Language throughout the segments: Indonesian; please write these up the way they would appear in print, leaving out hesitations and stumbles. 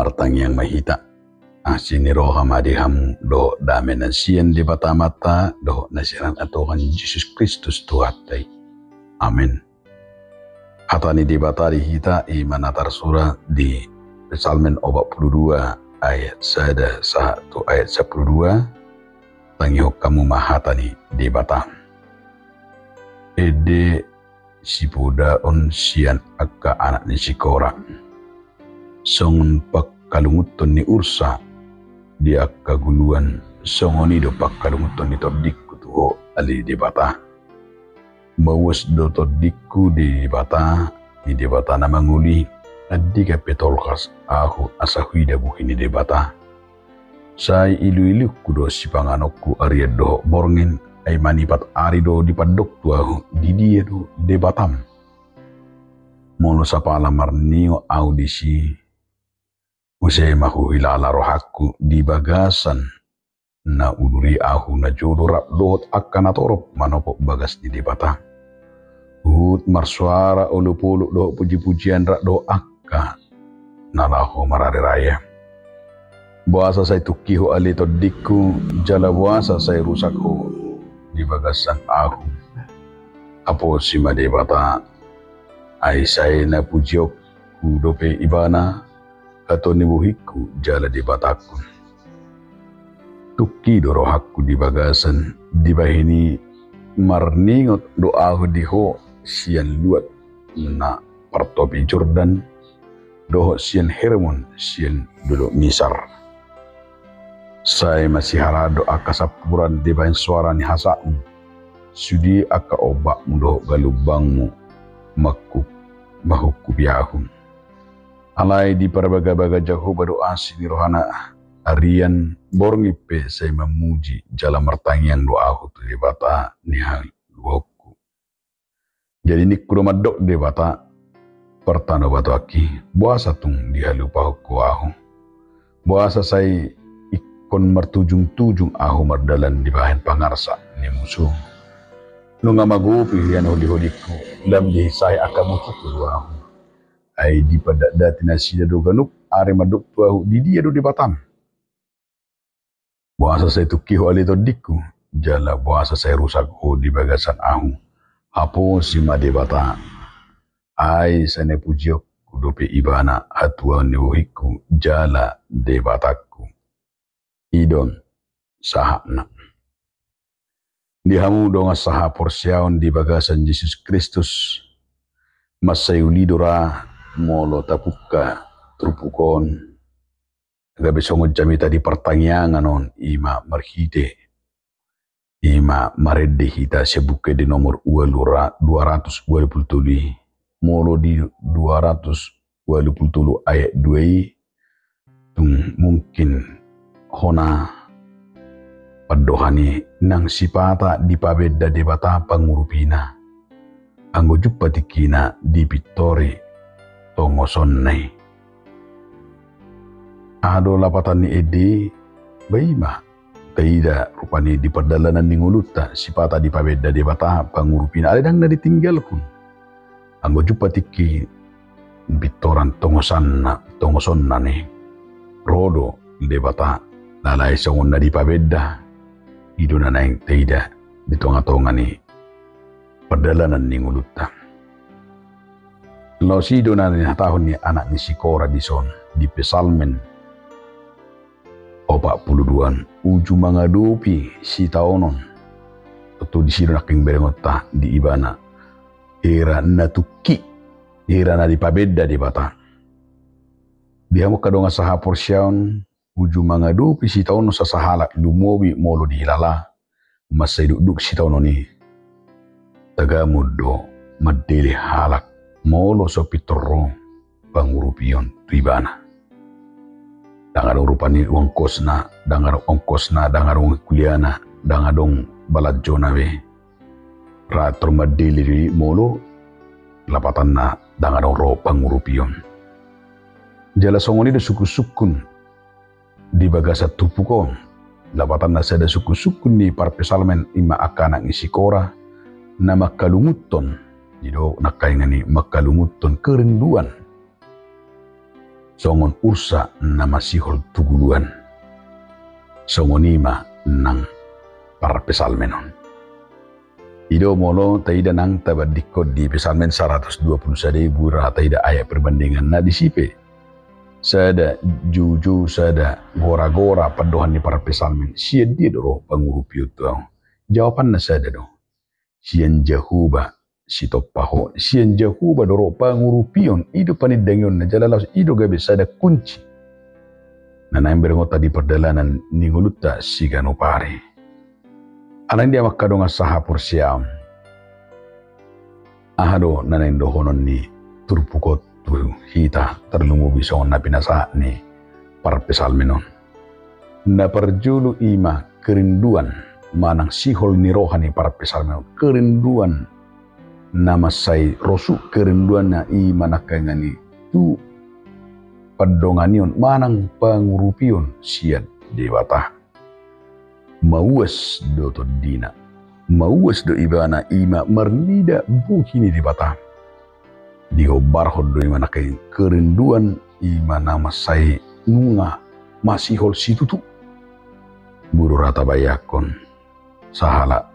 martang yang mahita. Asini roha madiham do dame nasian di bata mata do nasiran atokan Yesus Kristus tuhatai. Amin. Hatani di bata di hita imanatar surah di Psalmen 42 ayat 1 ayat 12 tangihok kamu mahatani di bata. Ede sipuda on sian akka anak ni sikora. Songon pakkalunguton ni ursa di akka guluan songoni do pakkalunguton ni todikku tuho ali di bata. Mawas do todikku di bata na manguli adi ka petolkas aku asahuida buhini di bata. Sai ilu kudo si panganokku ariad do borngin ay manipat ari do di padok tuahu di dia do di batam. Molo sa palamar niyo audisi usai mahu hilala rohaku di bagasan na uduri ahu na jodorap doot akan atorop manopok bagas di bata. Hut marsuara ulupulu do puji-pujian rak do akka nalaho marare raya. Buasa saya tukiho alito diku jala buasa saya rusak ho di bagasan ahu. Apo si madebata ay saya na pujiok kudope ibana kato ni buhiku jala di bataku. Tuki dorohaku di bagasan di bahini marningot doahu diho sian luat na partopi Jordan doho sian Hermon sian dulu misar. Saya masih harado aka sapuran di bahin suara ni hasamu. Sudi aka obak mudoh galubangmu makuk mahukku biahun. Alai di perbaga-baga jauh baru asini rohana arian borngipe saya memuji jala martangiang doahu tu di bata nihal luoku. Jadi ni kurumadok di bata pertanda batu aki buasa tung dihalupa huku ahu. Buasa saya kon martujung-tujung ahu mardalan di bahan pangarsa ni musuh. Nunga magupi lian holi-holiku lam dihisai akamu kitu ahu. Ai di pada dati nasida do ganuk are maduk tuahu di dia do di batam. Buasa saya tukiho alito diku jala buasa saya rusak ho di bagasan ahu. Hapo si madebata. Ai sane pujiok kudope ibana hatua neuhiku jala debataku. Idon sahakna. Dihamu donga saha porsiaon di bagasan Yesus Kristus. Masayulidora molo tapuka trupukon. Gabi songon jamita di pertanyaan on ima marhite. Ima maredde hita sebuke di nomor 227. Molo di 227 ayat 2 tung mungkin hona padohani nang sipata di pabeda de bata pangurupina anggo jupatikina di pitore tongosonnai ado lapatan ni ede baima taida rupani di perdalanan ni nguluta sipata di pabeda de bata pangurupina aledang na ditinggalkun anggo jupatiki bitoran tongosonna ni rodo de bata lalai songon na di pabeda ido na naing teida di tonga-tonga ni perdalanan ni nguluta. Lo sido na ni tahun ni anak ni sikora di son di Psalmen 42 uju mangadupi si taonon atau di sido naking berengota di ibana era na tuki era na di pabeda di bata. Dia mo kadonga saha porsyaon uju mangadu pisi taono sa sahala lumobi molo di hilala masay duduk si taono ni tagamudo madeli halak molo so pitoro pangurupion tuibana dangarong rupani ongkosna dangarong kuliana dangadong baladjona we rator madeli molo lapatan na dangadong ro pangurupion jala songoni do suku-sukun di bagasa tupukon lapatan na sada suku-sukun ni parpesalmen ima akana ngisi kora na makalunguton ido nakaingan ni makalunguton kerinduan songon ursa nama sihol tuguluan songonima nang para pesalmenon. Ido molo taida nang tabadikot di pesalmen 120 sadai bura taida ayat perbandingan na disipe. Sada juju sada gora-gora padohan ni para pesalmen. Sian dia doro pangurupi itu. Jawapan na sada do. Sian jahuba si topaho. Sian jahuba doro pangurupion. Ido panidangyon na jalalas. Ido gabi sada kunci. Nanayang berengota di perdalanan ninguluta si ganopare. Alang dia makadong sahapur siam. Ahado nanayang dohonon ni turpukot tu hita terlungu bison na pinasa ni para pesalmenon. Na perjulu ima kerinduan manang sihol ni rohani para pesalmenon. Kerinduan nama say rosu kerinduan na ima nakangani tu padonganion manang pangurupion siad dewata. Mauas do todina. Mauas do ibana ima mernida buhini dewata. Diobarhod do ima nakay kerinduan ima nama say nunga masihol situtu. Buru rata bayakon sahala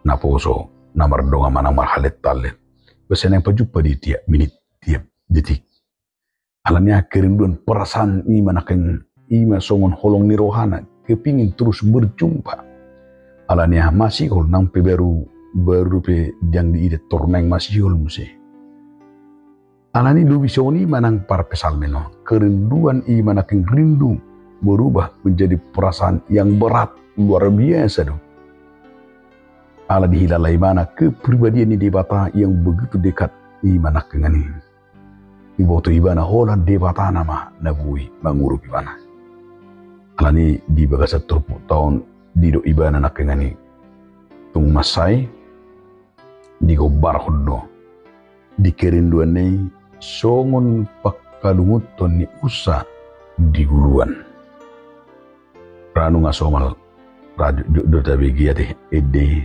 naposo namardonga manang marhalet talet. Besen yang pajuppa di tiap menit tiap detik. Alanya kerinduan perasaan ima nakay ima songon holong ni rohana kepingin terus berjumpa. Alanya masihol nang pe baru pe yang diide torneng masihol muse. Alani lubisoni manang para pesalmeno. Kerinduan ima nakay rindu berubah menjadi perasaan yang berat luar biasa dong. Ala dihilalai mana kepribadian di debata yang begitu dekat ima nakay ngani. Iboto ibana holan debata nama nabui mangurup ibana. Alani di bagasa terpuk tahun dido ibana nakay ngani. Tung masay di gobar hoddo. Di kerinduan ni songon pakalunguton ni usa di guluan. Ranu ngasomal radio do tabigi ate ede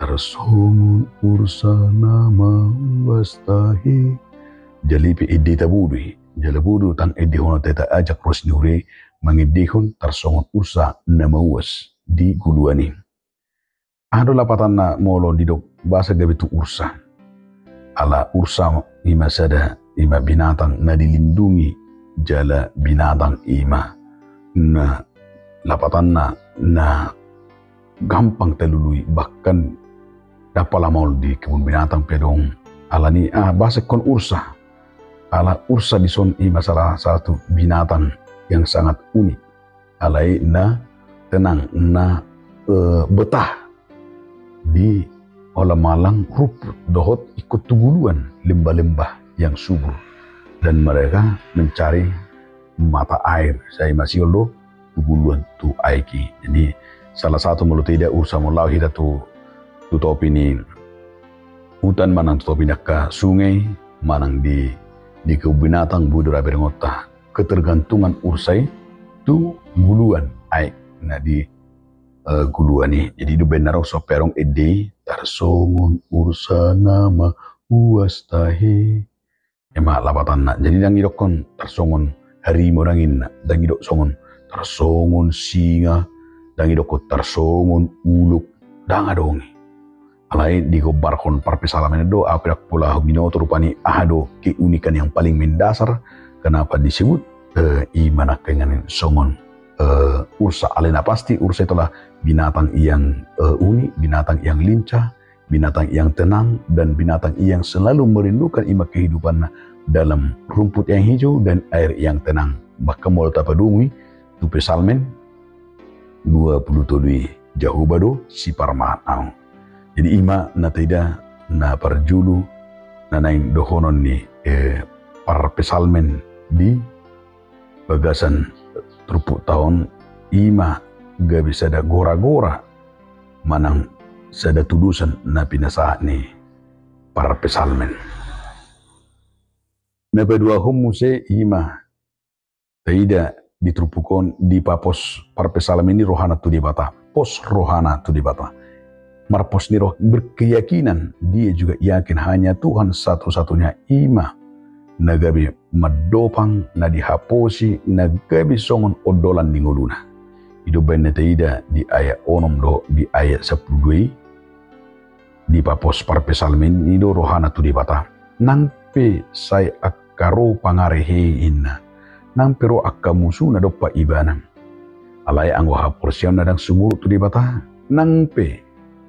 tersongon ursa nama wastahi jalipi ede tabudi jalabudu tang ede hono teta ajak rosnure mangedehon tersongon ursa nama was di guluani. Ado lapatan na molo didok bahasa gabitu ursa. Ala ursa ima sada ima binatang na dilindungi jala binatang ima na lapatan na gampang telului bahkan dapala maul di kebun binatang pedong alani bahasa kon ursa. Ala ursa dison ima salah satu binatang yang sangat unik. Alai na tenang na betah di olah malang rumput dohot ikut tuguluan lembah-lembah yang subur dan mereka mencari mata air. Saya masih lo tuguluan tu aiki. Jadi salah satu mulut tidak ursa mulau hida tu topi ni hutan manang topi ke sungai manang di kebun binatang budura berengota ketergantungan ursai tu guluan aik na di guluan ni. Jadi itu benar so perong ede tarsongon ursa nama uastahe ema lapatan na. Jadi dang idokon tarsongon harimau dangin na dang idok songon tarsongon singa dang idokon tarsongon uluk dang adongi. Alai digobarkon parpesalamen do apirak pula binoto rupani ahado keunikan yang paling mendasar kenapa disebut imana kengan songon ursa. Alena pasti ursa itulah binatang yang unik, binatang yang lincah, binatang yang tenang dan binatang yang selalu merindukan ima kehidupan dalam rumput yang hijau dan air yang tenang. Maka mau tapadungi tu pesalmen 27 jauh bado si parmaan. Jadi ima na tidak na perjulu na nain dohonon ni par pesalmen di bagasan terpuk tahun ima gak bisa ada gora-gora manang sada tudusan na pinasa ni para pesalmen. Na pedua humuse ima tidak ditrupukon di papos para pesalmen ni rohana tu dibata pos rohana tu dibata. Marpos niroh berkeyakinan dia juga yakin hanya Tuhan satu-satunya ima nagabi madopang na dihaposi nagabi songon odolan ni nguluna. Ido benne teida di ayat onom do di ayat 12 di papos parpesalmen ido rohana tu di bata. Nangpe say akaro pangarehe inna. Nang pero akka musu na dopa ibana. Alay anggo haporsiam na dang sumur tu di bata. Nangpe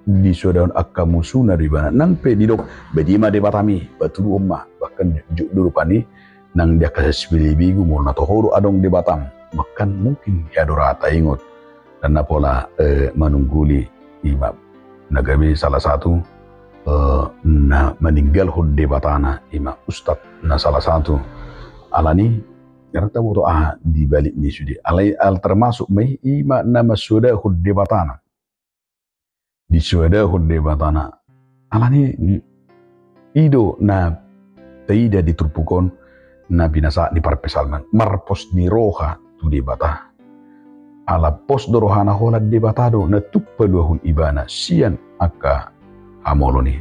di suadaun akka musu na di bana. Nangpe di dok bedima di batami baturu umma bahkan juk dulu pani nang dia kasih bigu mul na tohoro adong di batam. Bahkan mungkin ya dorata ingot dan napola manungguli imam nagabi salah satu na meninggal hudde batana imam ustad na salah satu alani karena tahu tu di balik ni sudi alai al termasuk mai ima nama sudah hudde batana di sudah hudde batana alani ido na taida diturpukon na binasa di parpesalman marpos ni roha tu di bata ala pos dorohana holat di batado na tuppa duahun ibana sian aka amolo ni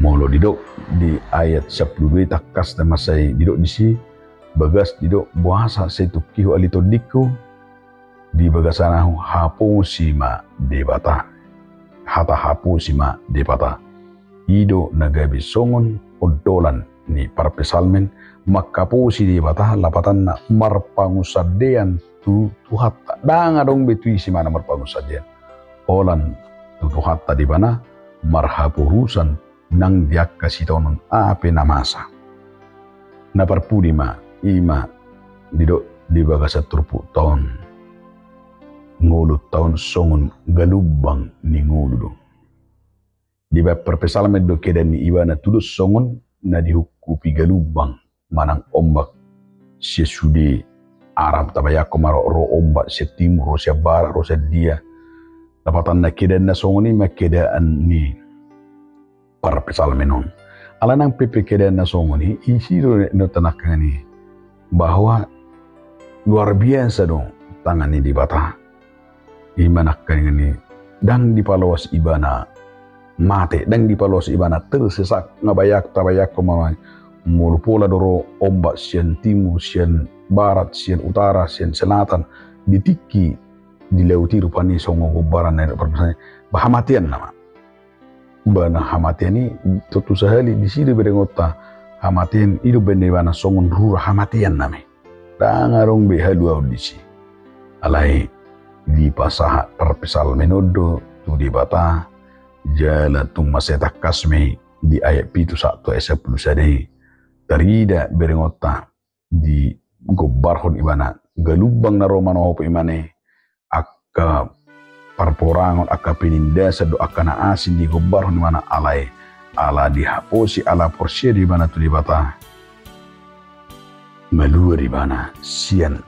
molo didok di ayat 12 takas na masay didok disi bagas didok buasa say tukiho alito diku di bagasanahu hapo sima di bata hata hapo sima di bata ido nagabi songon odolan ni parpesalmen makapo si di bata lapatan na marpangusadean tu hatta dang adong betui si mana marpangusadean olan tu hatta di mana marhapurusan nang diak kasih tahun ape namasa na parpudi ma ima didok di bagasa turpu tahun ngulut tahun songun galubang ni ngulu di bab perpesalamen do kedan ni iwana tulus songun na dihukupi galubang manang ombak sesudi Arab tabaya komaro ro ombak setimur ro barat ro dia dapatan na kedan na songoni makedaan ni para pesalmenon alanang pepe kedan na songoni isi no tanakkan ni bahwa luar biasa dong tangan ni di bata imanakkan ni dang dipalawas ibana mate dang dipalawas ibana tersesak ngabayak tabayak komaro mulu pola doro ombak sian timur sian barat sian utara sian selatan ditiki di lauti rupani songo gobaran na perpesan bahamatian nama bana hamatian ni tutu sahali di sini berengota hamatian itu bende bana songon rura hamatian name dangarong behalu audisi alai di pasaha perpesal menodo tu di bata jala tung maseta kasme di ayat pitu 1 ayat 10 sadai tarida berengota di gobarhon ibana galubang na romano hopo imane akka parporangon akka penindasa do akka na asin di gobarhon imana alai ala dihaposi ala porsia di bana tu di bata malua di bana sian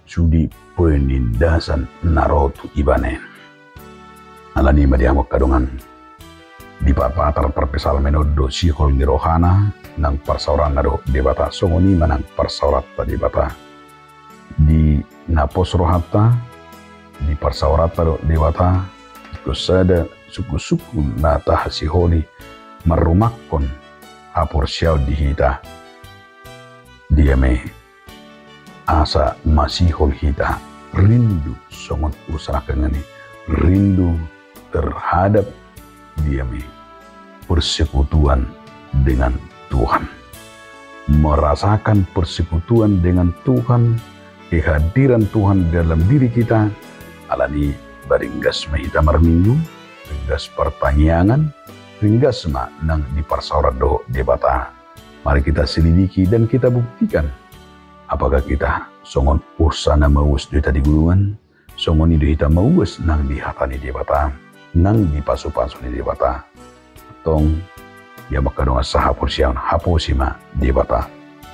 sudi penindasan narotu ibane ala ni madiamok kadongan di papatar perpesal menodo sihol ni rohana nang parsauran nado di bata songoni manang parsaurat di bata di napos rohata di parsaurat di bata kusada suku-suku nata hasiholi marumakon hapor siaw dihita diame asa masihol hita rindu songon usahakan ini rindu terhadap diame persekutuan dengan Tuhan, merasakan persekutuan dengan Tuhan, kehadiran Tuhan dalam diri kita, alani baringgas mahita marminggu, ringgas pertanyaan, ringgas ma nang di parsaurat do debata. Mari kita selidiki dan kita buktikan, apakah kita songon ursana mawus do tadi guluan, songon idu hita mawus nang di hatani debata, nang di pasu-pasu di debata, tong ya maka doa sahapur siang haposima di bata.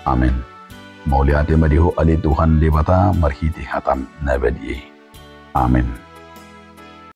Amin. Mauliate madiho ali Tuhan di bata marhiti hatam nabadi. Amin.